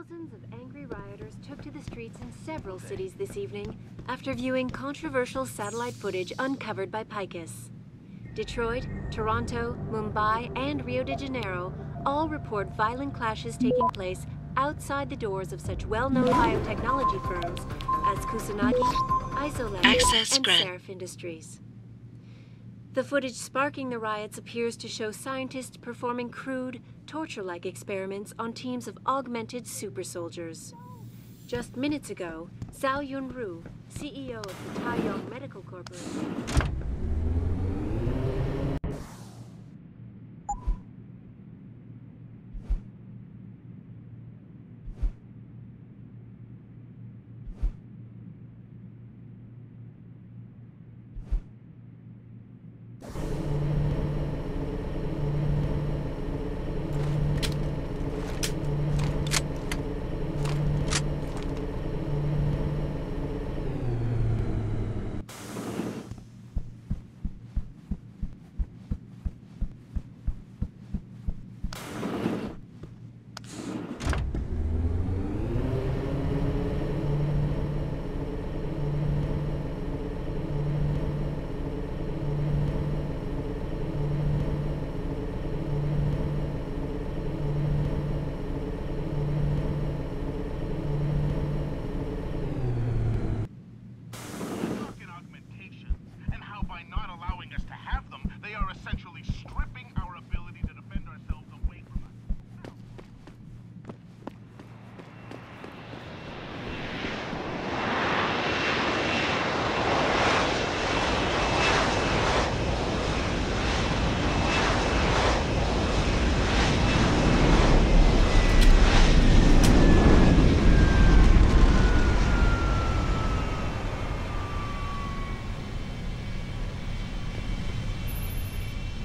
Thousands of angry rioters took to the streets in several cities this evening after viewing controversial satellite footage uncovered by Picus. Detroit, Toronto, Mumbai, and Rio de Janeiro all report violent clashes taking place outside the doors of such well-known biotechnology firms as Kusanagi, Isolab, and Seraph Industries. The footage sparking the riots appears to show scientists performing crude, torture-like experiments on teams of augmented super soldiers. Just minutes ago, Zhao Yunru, CEO of the Taiyong Medical Corporation,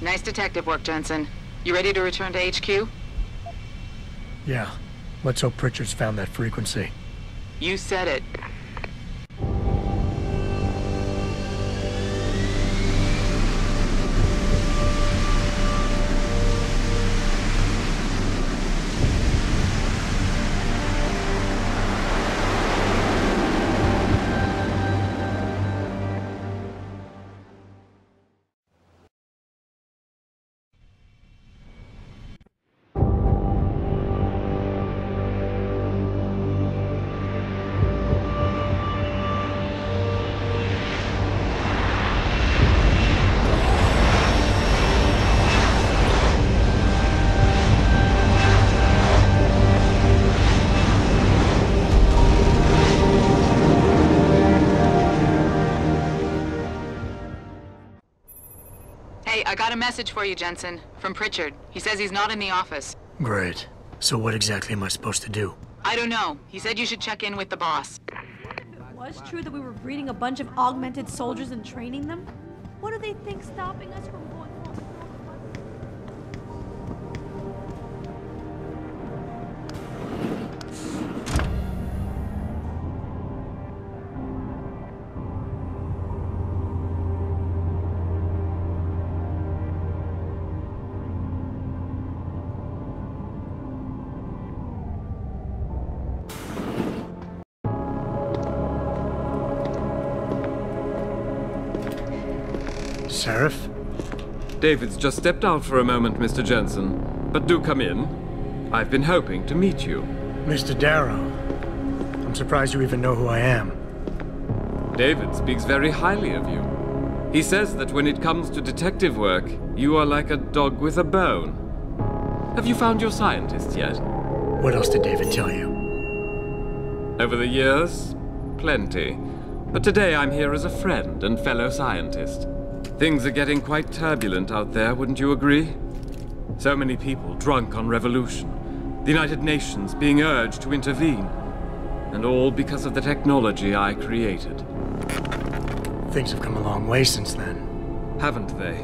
Nice detective work, Jensen. You ready to return to HQ? Yeah. Let's hope Pritchard's found that frequency. You said it. I got a message for you, Jensen, from Pritchard. He says he's not in the office. Great. So what exactly am I supposed to do? I don't know. He said you should check in with the boss. If it was true that we were breeding a bunch of augmented soldiers and training them, what do they think stopping us from going home? Seraph? David's just stepped out for a moment, Mr. Jensen. But do come in. I've been hoping to meet you. Mr. Darrow. I'm surprised you even know who I am. David speaks very highly of you. He says that when it comes to detective work, you are like a dog with a bone. Have you found your scientist yet? What else did David tell you? Over the years, plenty. But today I'm here as a friend and fellow scientist. Things are getting quite turbulent out there, wouldn't you agree? So many people drunk on revolution. The United Nations being urged to intervene. And all because of the technology I created. Things have come a long way since then. Haven't they?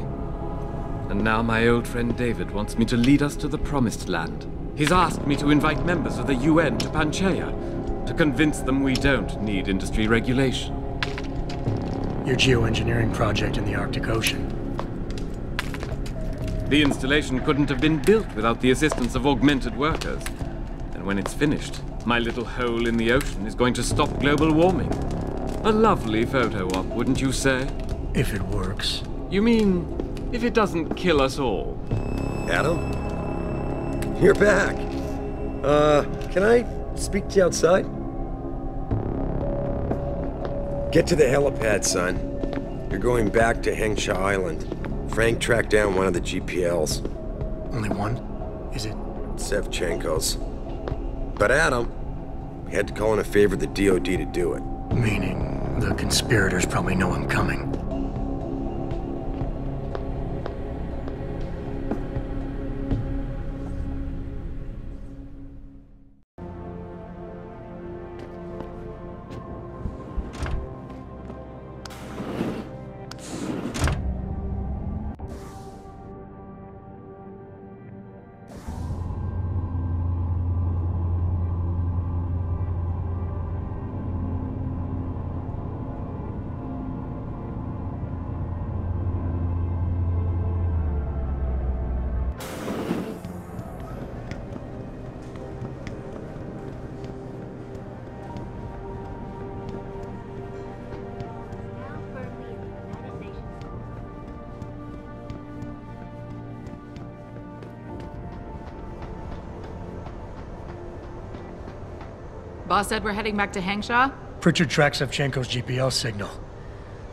And now my old friend David wants me to lead us to the Promised Land. He's asked me to invite members of the UN to Panchaea, to convince them we don't need industry regulation. Your geoengineering project in the Arctic Ocean. The installation couldn't have been built without the assistance of augmented workers. And when it's finished, my little hole in the ocean is going to stop global warming. A lovely photo op, wouldn't you say? If it works. You mean, if it doesn't kill us all? Adam? You're back. Can I speak to you outside? Get to the helipad, son. You're going back to Hengsha Island. Frank tracked down one of the GPLs. Only one? Is it? Sevchenko's. But Adam, we had to call in a favor of the DOD to do it. Meaning, the conspirators probably know I'm coming. Boss said we're heading back to Hengsha? Pritchard tracks Sevchenko's GPL signal.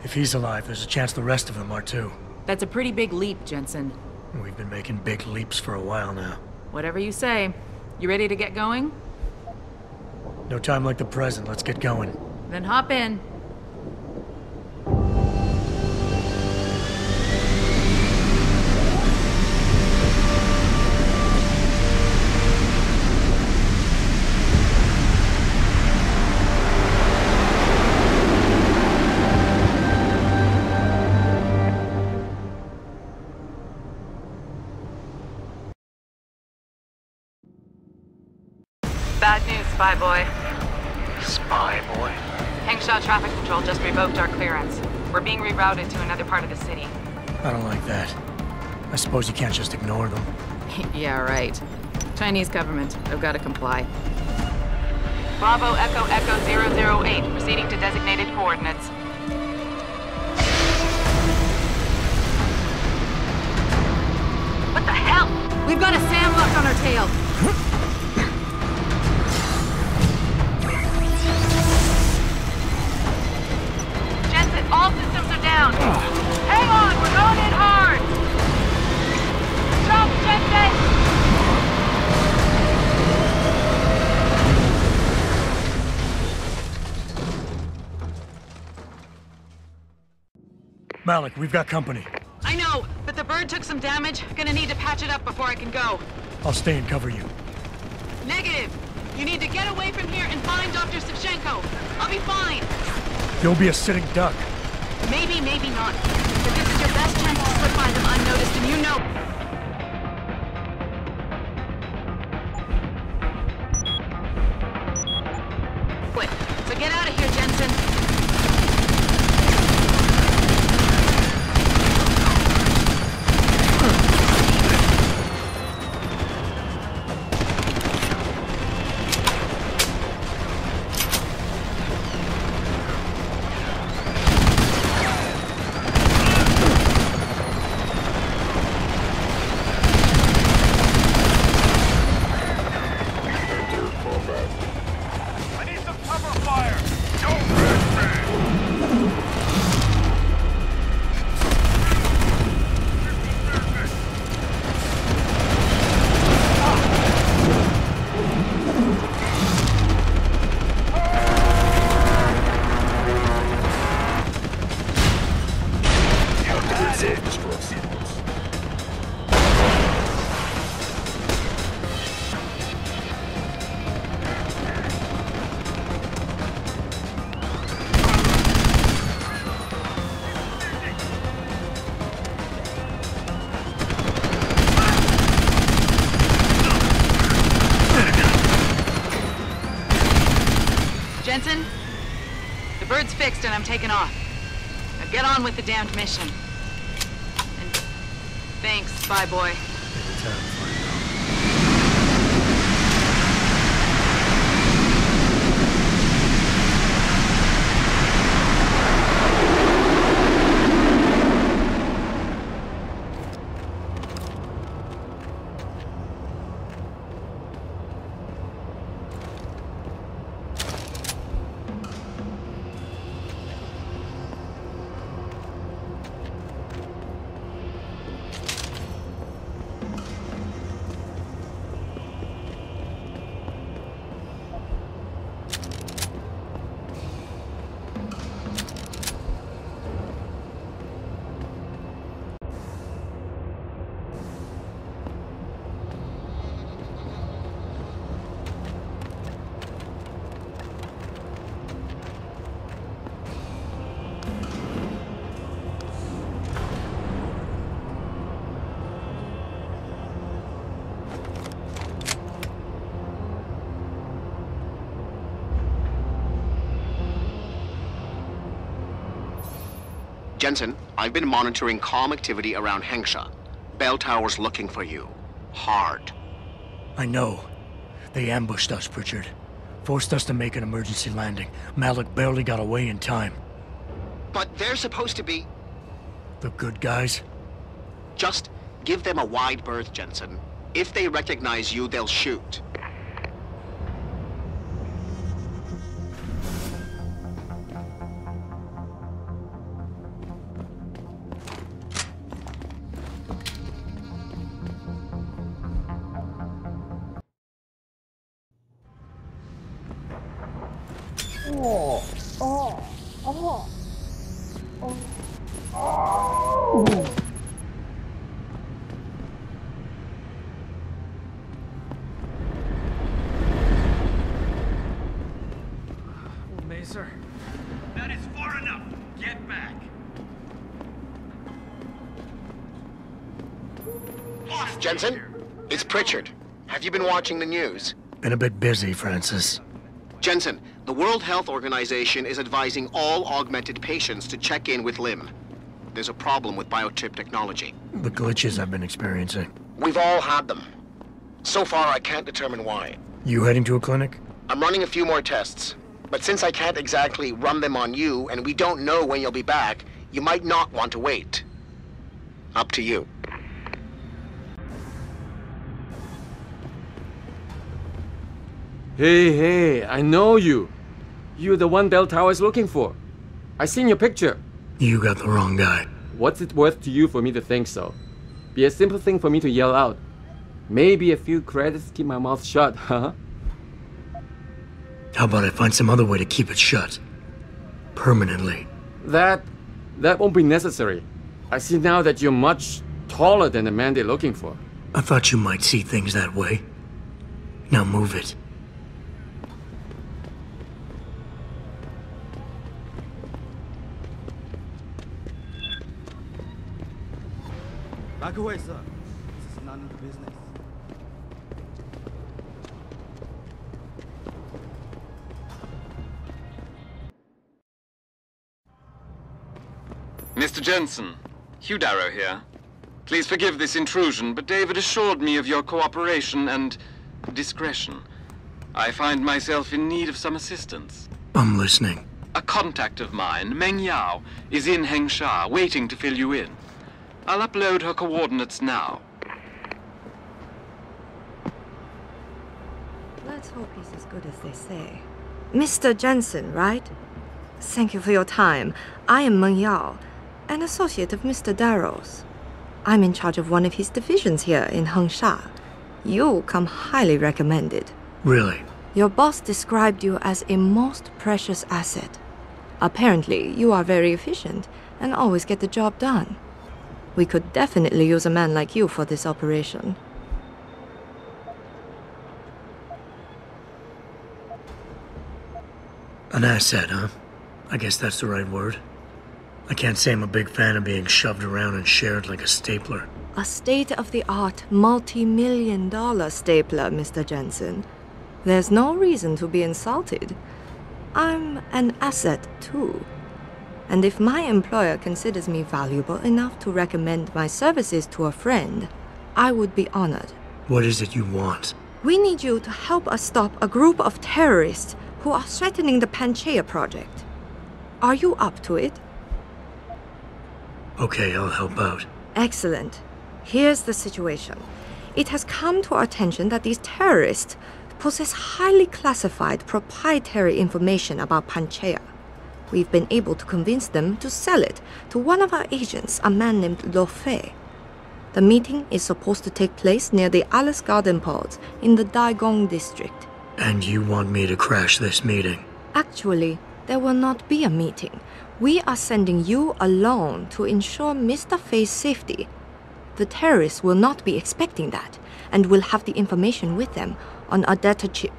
If he's alive, there's a chance the rest of them are too. That's a pretty big leap, Jensen. We've been making big leaps for a while now. Whatever you say. You ready to get going? No time like the present, let's get going. Then hop in. Bad news, Spy Boy. Spy Boy? Hengsha Traffic Control just revoked our clearance. We're being rerouted to another part of the city. I don't like that. I suppose you can't just ignore them. Yeah, right. Chinese government. They've got to comply. Bravo Echo Echo 008, proceeding to designated coordinates. What the hell? We've got a sandlock on our tail. Jensen, all systems are down. Hang on, we're going in hard. Jump, Jensen! Malik, we've got company. I know, but the bird took some damage. Gonna need to patch it up before I can go. I'll stay and cover you. Negative. You need to get away from here and find Dr. Sevchenko. I'll be fine. You'll be a sitting duck. Maybe, maybe not. But this is your best chance to slip by them unnoticed, and you know... Wait, so get out of here, Jensen. Jensen, the bird's fixed and I'm taking off. Now get on with the damned mission. And thanks, Spy Boy. Jensen, I've been monitoring comm activity around Hengsha. Bell Tower's looking for you. Hard. I know. They ambushed us, Pritchard. Forced us to make an emergency landing. Malik barely got away in time. But they're supposed to be... The good guys? Just give them a wide berth, Jensen. If they recognize you, they'll shoot. Mazer. That is far enough. Get back. Jensen, it's Pritchard. Have you been watching the news? Been a bit busy, Francis. Jensen, the World Health Organization is advising all augmented patients to check in with Lim. There's a problem with biochip technology. The glitches I've been experiencing. We've all had them. So far, I can't determine why. You heading to a clinic? I'm running a few more tests. But since I can't exactly run them on you, and we don't know when you'll be back, you might not want to wait. Up to you. Hey, I know you. You're the one Bell Tower is looking for. I seen your picture. You got the wrong guy. What's it worth to you for me to think so? Be a simple thing for me to yell out. Maybe a few credits keep my mouth shut, huh? How about I find some other way to keep it shut? Permanently. That won't be necessary. I see now that you're much taller than the man they're looking for. I thought you might see things that way. Now move it. Back away, sir. This is none of your business. Mr. Jensen, Hugh Darrow here. Please forgive this intrusion, but David assured me of your cooperation and discretion. I find myself in need of some assistance. I'm listening. A contact of mine, Meng Yao, is in Hengsha, waiting to fill you in. I'll upload her coordinates now. Let's hope he's as good as they say. Mr. Jensen, right? Thank you for your time. I am Meng Yao, an associate of Mr. Darrow's. I'm in charge of one of his divisions here in Hengsha. You come highly recommended. Really? Your boss described you as a most precious asset. Apparently, you are very efficient and always get the job done. We could definitely use a man like you for this operation. An asset, huh? I guess that's the right word. I can't say I'm a big fan of being shoved around and shared like a stapler. A state-of-the-art, multi-million-dollar stapler, Mr. Jensen. There's no reason to be insulted. I'm an asset, too. And if my employer considers me valuable enough to recommend my services to a friend, I would be honored. What is it you want? We need you to help us stop a group of terrorists who are threatening the Panchaea project. Are you up to it? Okay, I'll help out. Excellent. Here's the situation. It has come to our attention that these terrorists possess highly classified proprietary information about Panchaea. We've been able to convince them to sell it to one of our agents, a man named Lo Fei. The meeting is supposed to take place near the Alice Garden pods in the Daigong district. And you want me to crash this meeting? Actually, there will not be a meeting. We are sending you alone to ensure Mr. Fei's safety. The terrorists will not be expecting that, and will have the information with them on a data chip.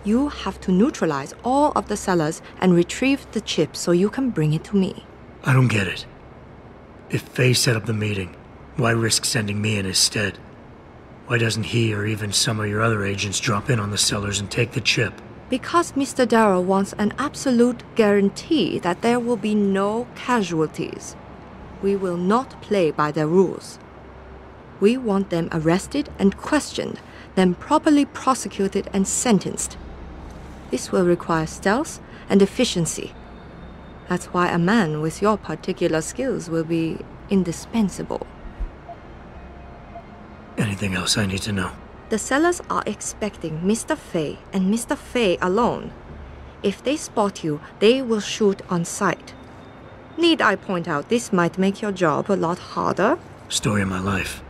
You have to neutralize all of the sellers and retrieve the chip so you can bring it to me. I don't get it. If Fei set up the meeting, why risk sending me in his stead? Why doesn't he or even some of your other agents drop in on the sellers and take the chip? Because Mr. Darrow wants an absolute guarantee that there will be no casualties. We will not play by their rules. We want them arrested and questioned, then properly prosecuted and sentenced. This will require stealth and efficiency. That's why a man with your particular skills will be indispensable. Anything else I need to know? The sellers are expecting Mr. Fei and Mr. Fei alone. If they spot you, they will shoot on sight. Need I point out this might make your job a lot harder? Story of my life.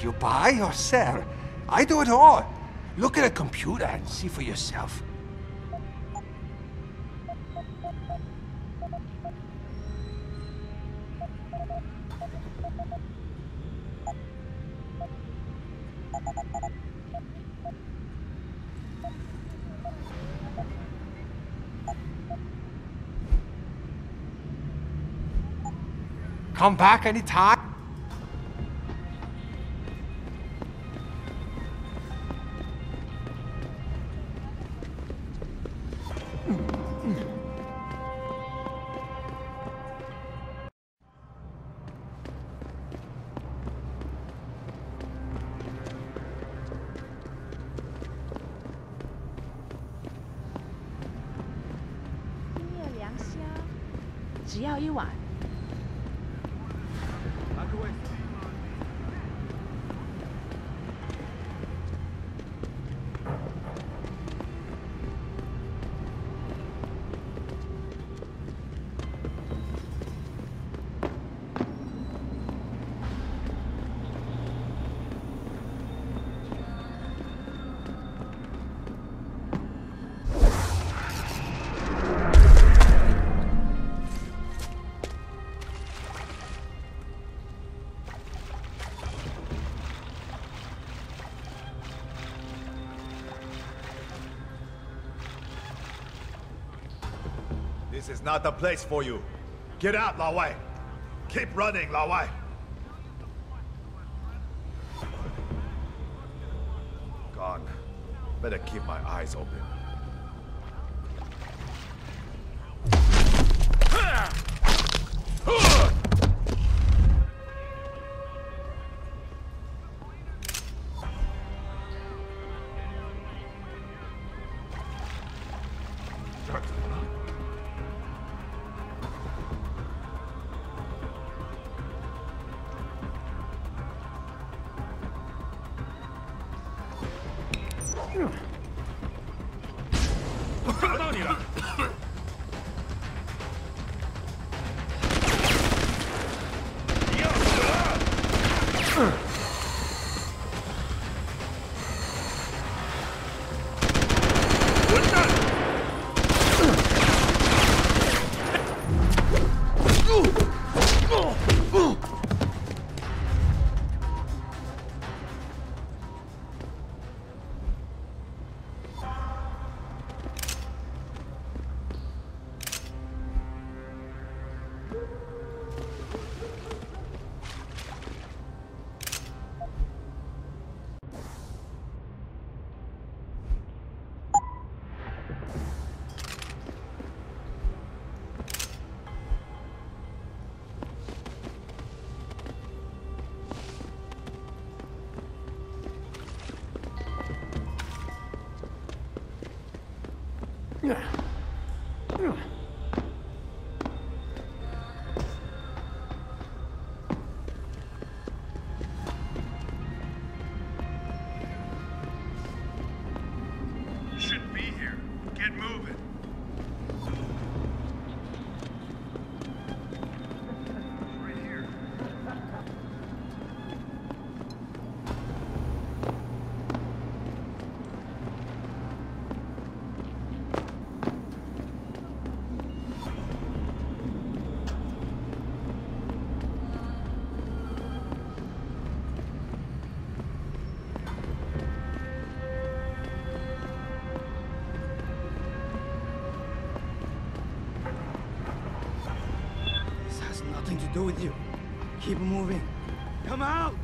You buy or sell? I do it all. Look at a computer and see for yourself. Come back anytime. This is not the place for you. Get out, Lao Wai. Keep running, Lao Wai. Gone. Better keep my eyes open. Shouldn't be here. Get moving. Right here. Do with you. Keep moving. Come out!